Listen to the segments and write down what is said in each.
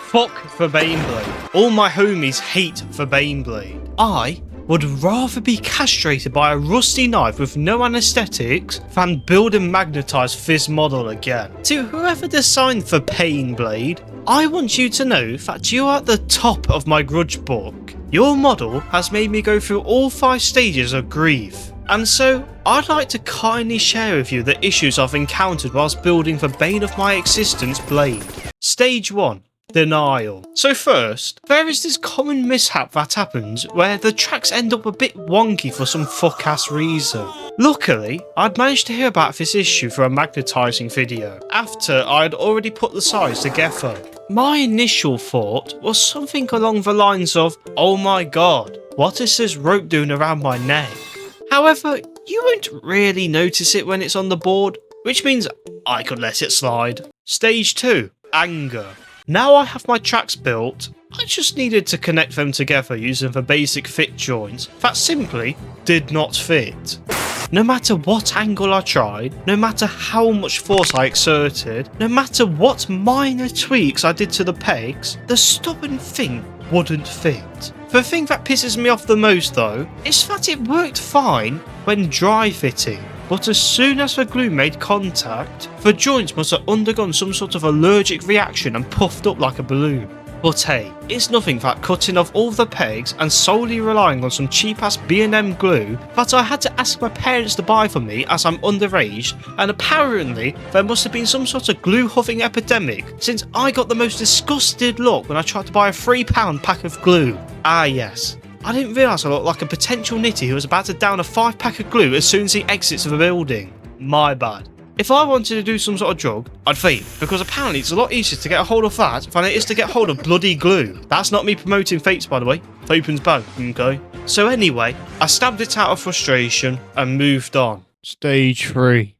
fuck for Bane-Blade. All my homies hate for Bane-Blade. I would rather be castrated by a rusty knife with no anesthetics than build a magnetised Fizz model again. To whoever designed for Bane-Blade, I want you to know that you are at the top of my grudge book. Your model has made me go through all 5 stages of grief. And so, I'd like to kindly share with you the issues I've encountered whilst building for Bane-of-My-Existence-Blade. Stage 1. Denial. So first, there is this common mishap that happens where the tracks end up a bit wonky for some fuck-ass reason. Luckily, I'd managed to hear about this issue for a magnetising video, after I'd already put the sides together. My initial thought was something along the lines of, oh my god, what is this rope doing around my neck? However, you won't really notice it when it's on the board, which means I could let it slide. Stage 2. Anger. Now I have my tracks built, I just needed to connect them together using the basic fit joints that simply did not fit. No matter what angle I tried, no matter how much force I exerted, no matter what minor tweaks I did to the pegs, the stubborn thing wouldn't fit. The thing that pisses me off the most though, is that it worked fine when dry fitting. But as soon as the glue made contact, the joints must have undergone some sort of allergic reaction and puffed up like a balloon. But hey, it's nothing that cutting off all the pegs and solely relying on some cheap ass B&M glue that I had to ask my parents to buy for me as I'm underage, and apparently there must have been some sort of glue huffing epidemic since I got the most disgusted look when I tried to buy a £3 pack of glue. Ah yes. I didn't realise I looked like a potential nitty who was about to down a 5-pack of glue as soon as he exits the building. My bad. If I wanted to do some sort of drug, I'd faint, because apparently it's a lot easier to get a hold of that than it is to get hold of bloody glue. That's not me promoting fakes, by the way. Opens bad, okay? So anyway, I stabbed it out of frustration and moved on. Stage 3.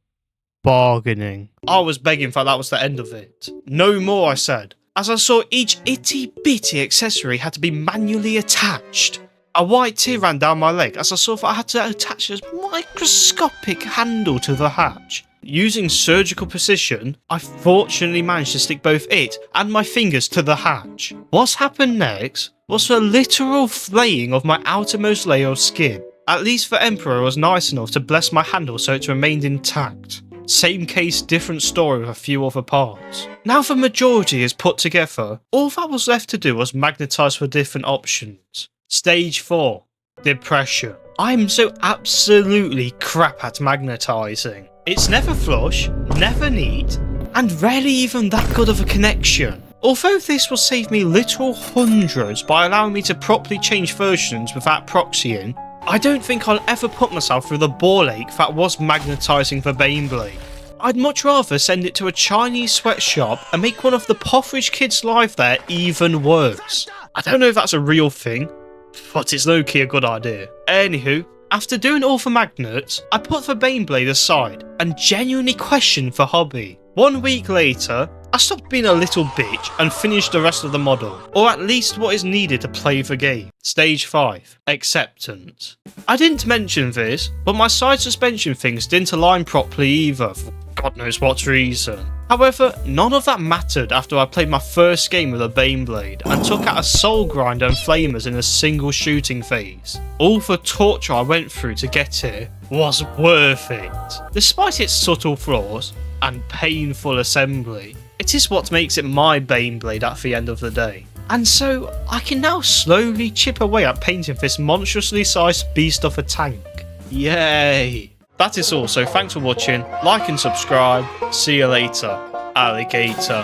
Bargaining. I was begging for that was the end of it. No more, I said, as I saw each itty bitty accessory had to be manually attached. A white tear ran down my leg as I saw that I had to attach a microscopic handle to the hatch. Using surgical precision, I fortunately managed to stick both it and my fingers to the hatch. What happened next was the literal flaying of my outermost layer of skin. At least the Emperor was nice enough to bless my handle so it remained intact. Same case, different story with a few other parts. Now the majority is put together, all that was left to do was magnetise for different options. Stage 4. Depression. I'm so absolutely crap at magnetising. It's never flush, never neat, and rarely even that good of a connection. Although this will save me literal hundreds by allowing me to properly change versions without proxying, I don't think I'll ever put myself through the ball ache that was magnetising the Bane-Blade. I'd much rather send it to a Chinese sweatshop and make one of the Potheridge kids' life there even worse. I don't know if that's a real thing, but it's low-key a good idea. Anywho, after doing all the magnets, I put the Bane-Blade aside and genuinely questioned the hobby. 1 week later, I stopped being a little bitch and finished the rest of the model, or at least what is needed to play the game. Stage 5. Acceptance. I didn't mention this, but my side suspension things didn't align properly either, for God knows what reason. However, none of that mattered after I played my first game with a Bane-Blade and took out a soul grinder and flamers in a single shooting phase. All the torture I went through to get here was worth it. Despite its subtle flaws and painful assembly, it is what makes it my Bane-Blade at the end of the day. And so, I can now slowly chip away at painting this monstrously sized beast of a tank. Yay! That is all, so thanks for watching, like and subscribe, see you later, alligator.